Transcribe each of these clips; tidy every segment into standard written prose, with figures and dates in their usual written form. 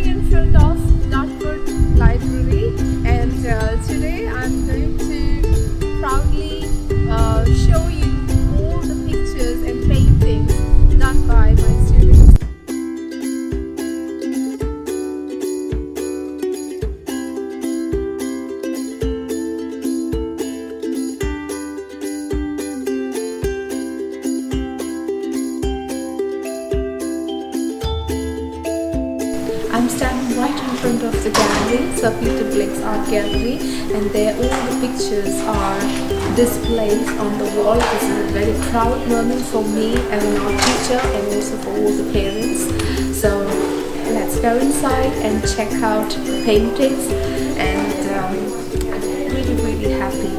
in front of Dartford Library, and today I'm going to proudly show you all the pictures and paintings done by my students. I'm standing right in front of the gallery, Saathvika art gallery, and there all the pictures are displayed on the wall. This is a very proud moment for me as an art teacher and also for all the parents. So let's go inside and check out the paintings, and I'm really happy.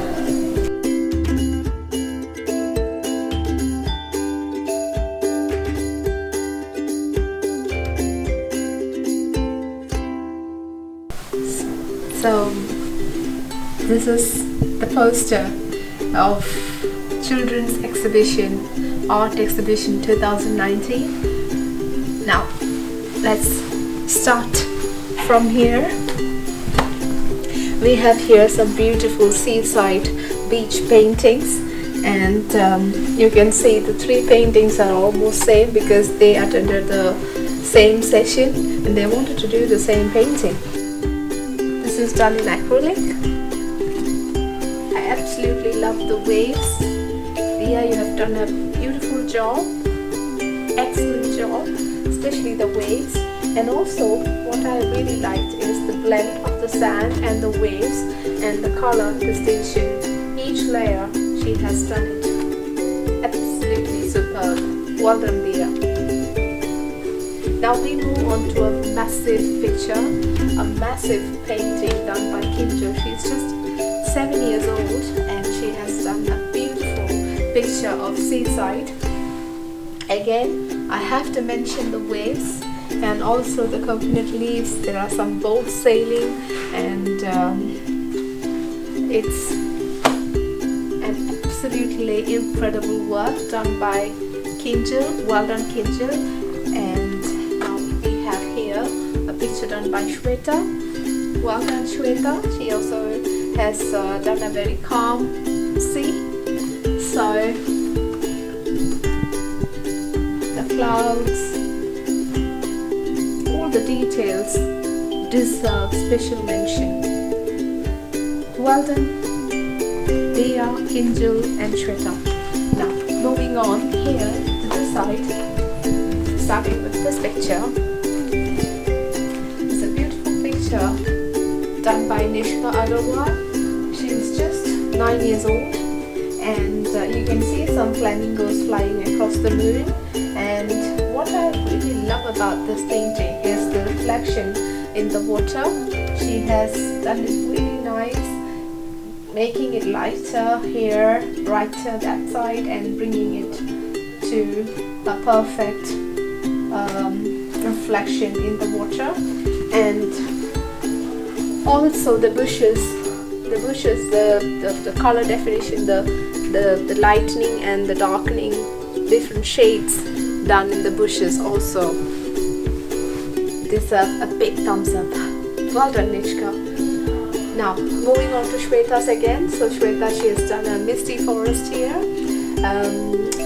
So this is the poster of Children's Exhibition, Art Exhibition 2019. Now let's start from here. We have here some beautiful seaside beach paintings, and you can see the three paintings are almost same because they attended the same session and they wanted to do the same painting. This is done in acrylic. I absolutely love the waves. Dia, you have done a beautiful job, excellent job, especially the waves. And also what I really liked is the blend of the sand and the waves and the color distinction. Each layer, she has done it absolutely superb. Well done, Dia. Now we move on to a massive picture, a massive painting done by Kinjo. She's just 7 years old and she has done a beautiful picture of seaside. Again, I have to mention the waves and also the coconut leaves. There are some boats sailing, and it's an absolutely incredible work done by Kinjo. Well done, Kinjo. And a picture done by Shweta. Well done, Shweta. She also has done a very calm sea. So the clouds, all the details deserve special mention. Well done, Dia, Kinjal and Shweta. Now moving on here to this side, starting with this picture. Done by Nishka Agarwal. She is just 9 years old, and you can see some flamingos flying across the moon. And what I really love about this painting is the reflection in the water. She has done it really nice, making it lighter here, brighter that side, and bringing it to a perfect reflection in the water. And also the bushes, the color definition, the lightening and the darkening, different shades done in the bushes also deserve a big thumbs up. Well done, Nishka. Now moving on to Shweta's again. So Shweta, she has done a misty forest here.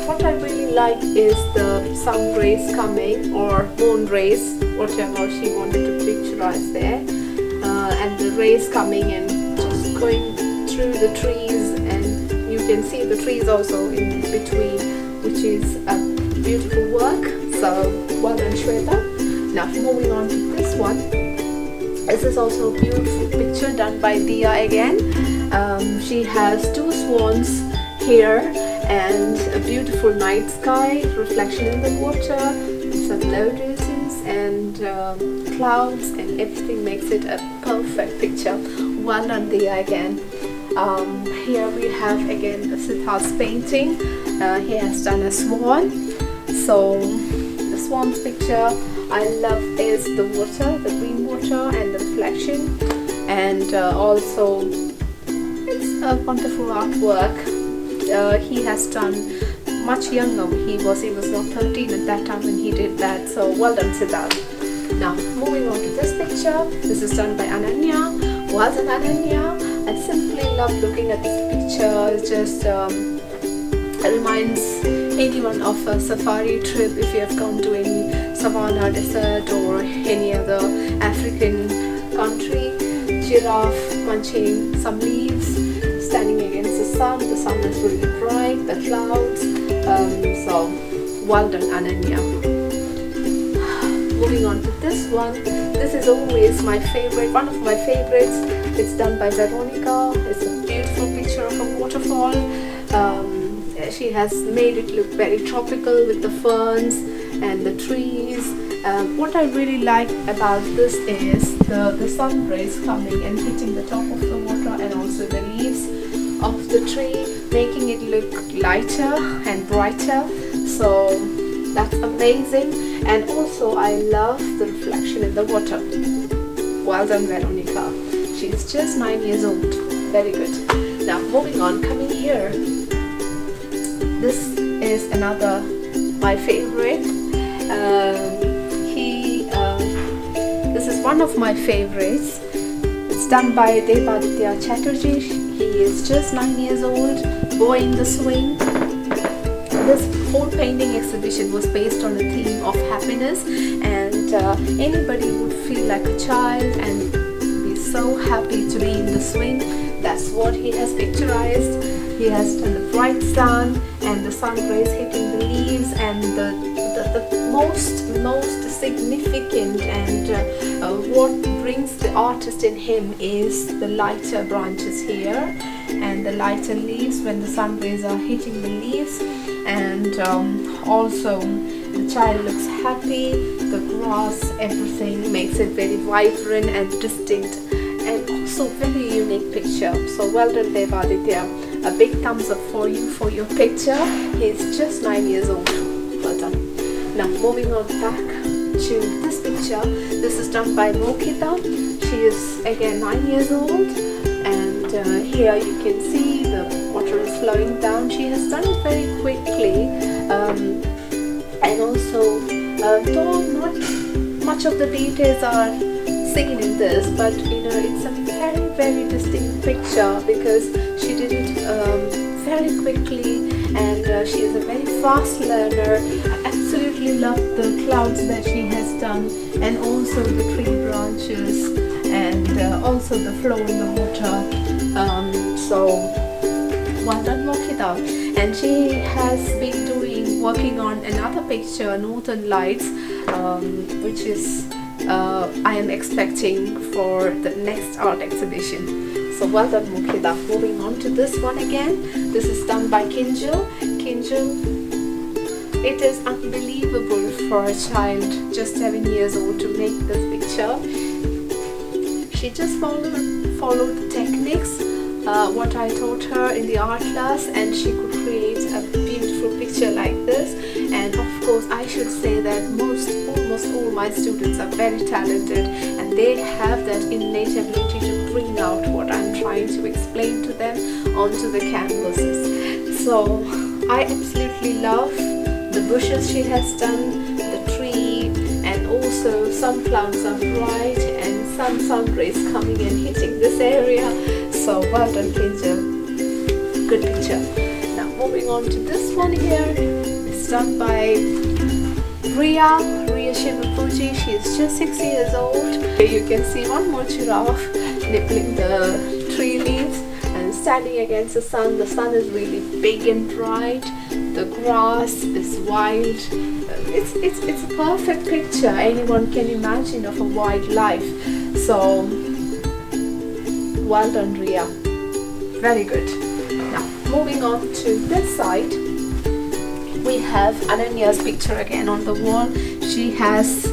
What I really like is the sun rays coming, or moon rays, whatever she wanted to picturize there. And the rays coming and just going through the trees, and you can see the trees also in between, which is a beautiful work. So well done, Shweta. Now moving on to this one. This is also a beautiful picture done by Dia again. She has two swans here and a beautiful night sky, reflection in the water, some lotuses and clouds, and everything makes it a perfect picture. Well done, Dia, again. Here we have again Siddharth's painting. He has done a swan. So the swan's picture I love is the water, the green water and the reflection, and also it's a wonderful artwork. He has done much younger. He was not 13 at that time when he did that. So well done, Siddharth. Now moving on to this picture. This is done by Ananya. Well done, Ananya. I simply love looking at this picture. It just reminds anyone of a safari trip if you have gone to any savannah desert or any other African country. Giraffe munching some leaves, standing against the sun. The sun is really bright, the clouds. So well done, Ananya. Moving on to this one. This is always my favorite, one of my favorites. It's done by Veronica. It's a beautiful picture of a waterfall. She has made it look very tropical with the ferns and the trees. What I really like about this is the sun rays coming and hitting the top of the water and also the leaves of the tree, making it look lighter and brighter. So that's amazing. And also I love the reflection in the water. Well done, Veronica. She's just 9 years old. Very good. Now moving on, coming here. This is another my favorite. This is one of my favorites. It's done by Devaditya Chatterjee. He is just 9 years old, boy in the swing. This whole painting exhibition was based on the theme of happiness, and anybody would feel like a child and be so happy to be in the swing. That's what he has picturized. He has done the bright sun and the sun rays hitting the leaves, and the most significant and what brings the artist in him is the lighter branches here and the lighter leaves when the sun rays are hitting the leaves, and also the child looks happy, the grass, everything makes it very vibrant and distinct and also very unique picture. So well done, Devaditya. A big thumbs up for you for your picture. He's just 9 years old. Well done. Now moving on back to this picture. This is done by Mokita. She is again 9 years old, and here you can see the water is flowing down. She has done it very quickly, and also though not much of the details are seen in this, but it's a very distinct picture because she did it very quickly, and she is a very fast learner. I absolutely love the clouds that she has done, and also the tree branches, and also the flow in the water. So well done, Mokita. And she has been working on another picture, Northern Lights, which is I am expecting for the next art exhibition. So well done, Mokita. Moving on to this one again. This is done by Kinjal. It is unbelievable for a child just 7 years old to make this picture. She just followed the techniques what I taught her in the art class, and she could create a beautiful picture like this. And of course I should say that almost all my students are very talented, and they have that innate ability to bring out what I'm trying to explain to them onto the canvases. So I absolutely love the bushes she has done, the tree, and also some clouds are bright and some sun rays coming and hitting this area. So well done, Kinjal. Good picture. Now moving on to this one here. It's done by Riya Shivapuji. She is just 6 years old. Here you can see one more giraffe nibbling the tree leaves and standing against the sun. The sun is really big and bright. The grass is wild. It's a perfect picture anyone can imagine of a wildlife. So well done, Riya. Very good. Now moving on to this side, we have Ananya's picture again on the wall. She has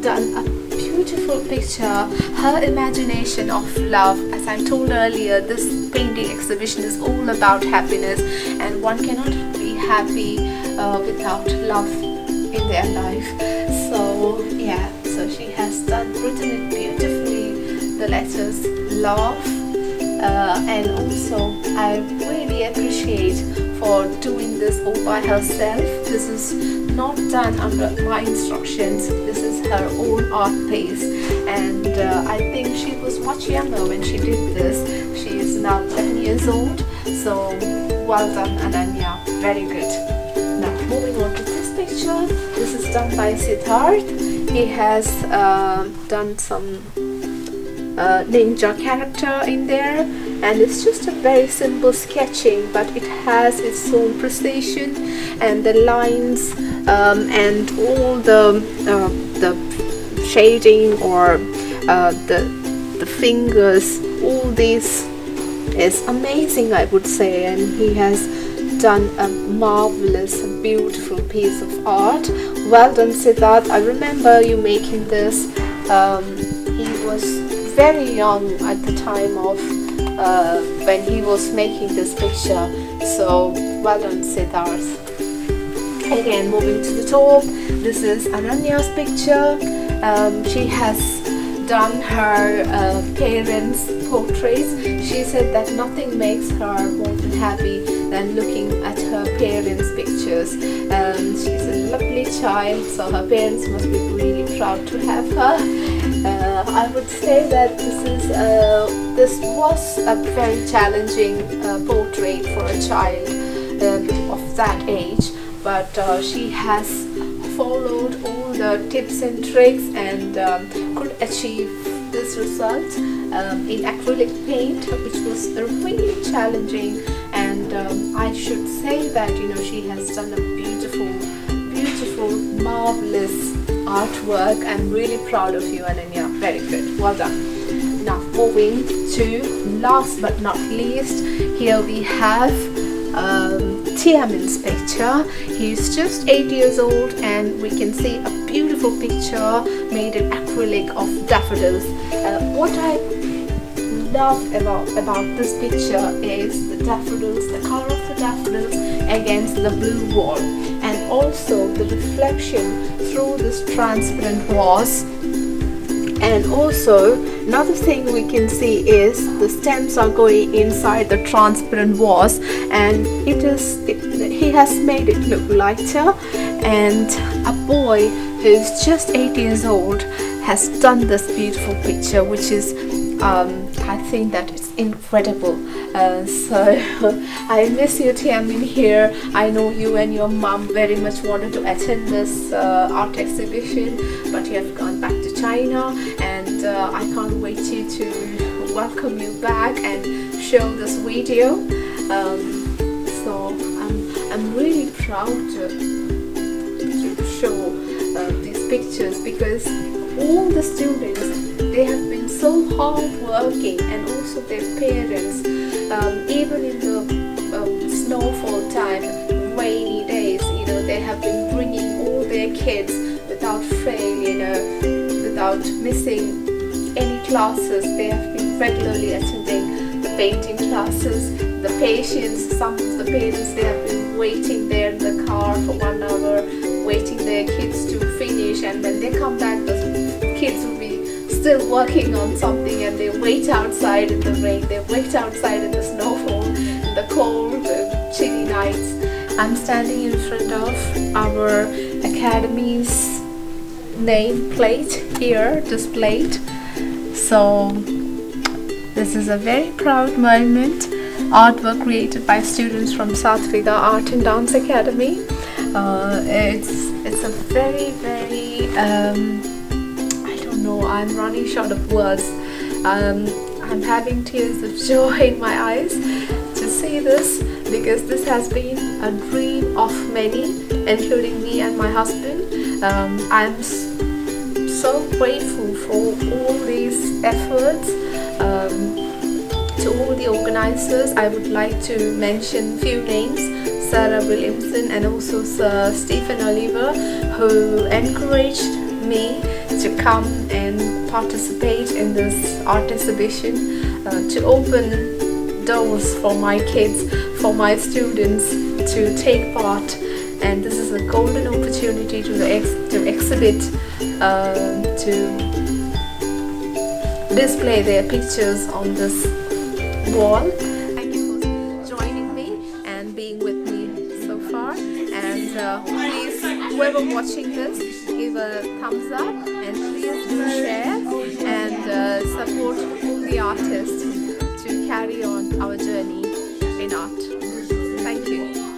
done a beautiful picture. Her imagination of love. As I told earlier, this painting exhibition is all about happiness, and one cannot be happy without love in their life. So yeah, so she has written it beautifully, the letters love, and also I really appreciate for doing this all by herself. This is not done under my instructions. This is her own art piece, and I think she was much younger when she did this. She is now 11 years old. So well done, Ananya, very good. Now moving on to this picture. This is done by Siddharth. He has done some ninja character in there, and it's just a very simple sketching, but it has its own precision, and the lines and all the shading or the fingers, all this is amazing, I would say. And he has done a marvelous, beautiful piece of art. Well done, Siddharth. I remember you making this. He was very young at the time of when he was making this picture. So well done, Siddharth. Again, moving to the top, this is Ananya's picture. She has done her parents' portraits. She said that nothing makes her more than happy than looking at her parents' pictures. She's a lovely child, so her parents must be really proud to have her. I would say that this was a very challenging portrait for a child of that age, but she has followed all the tips and tricks and could achieve this result in acrylic paint, which was really challenging. And I should say that she has done a beautiful, marvelous artwork. I'm really proud of you, Ananya. Very good. Well done. Now moving to last but not least, here we have Tiamin's picture. He's just 8 years old, and we can see a beautiful picture made in acrylic of daffodils. What I love about this picture is the daffodils, the color of the daffodils against the blue wall, and also the reflection through this transparent vase. And also another thing we can see is the stems are going inside the transparent vase, and he has made it look lighter. And a boy who's just 8 years old has done this beautiful picture, which is I think that it's incredible. So I miss you, Tiamin, here. I know you and your mom very much wanted to attend this art exhibition, but you have gone back to China, and I can't wait to welcome you back and show this video. So I'm really proud to show these pictures, because all the students, they have been so hard working, and also their parents, even in the snowfall time, rainy days, they have been bringing all their kids without fail, without missing any classes. They have been regularly attending the painting classes. The patients, some of the parents, they have been waiting there in the car for 1 hour, waiting their kids to finish, and when they come back, the kids will be still working on something, and they wait outside in the rain, they wait outside in the snowfall, in the cold, chilly nights. I'm standing in front of our academy's nameplate here displayed. So this is a very proud moment. Artwork created by students from Saathvika Art and Dance Academy. It's a very I don't know, I'm running short of words. I'm having tears of joy in my eyes to see this, because this has been a dream of many, including me and my husband. I'm so grateful for all these efforts. To all the organizers, I would like to mention few names: Sarah Williamson and also Sir Stephen Oliver, who encouraged me to come and participate in this art exhibition, to open doors for my kids, for my students to take part. And this is a golden opportunity to exhibit, to display their pictures on this wall. Thank you for joining me and being with me please, whoever watching this, give a thumbs up and please do share and support all the artists to carry on our journey in art. Thank you.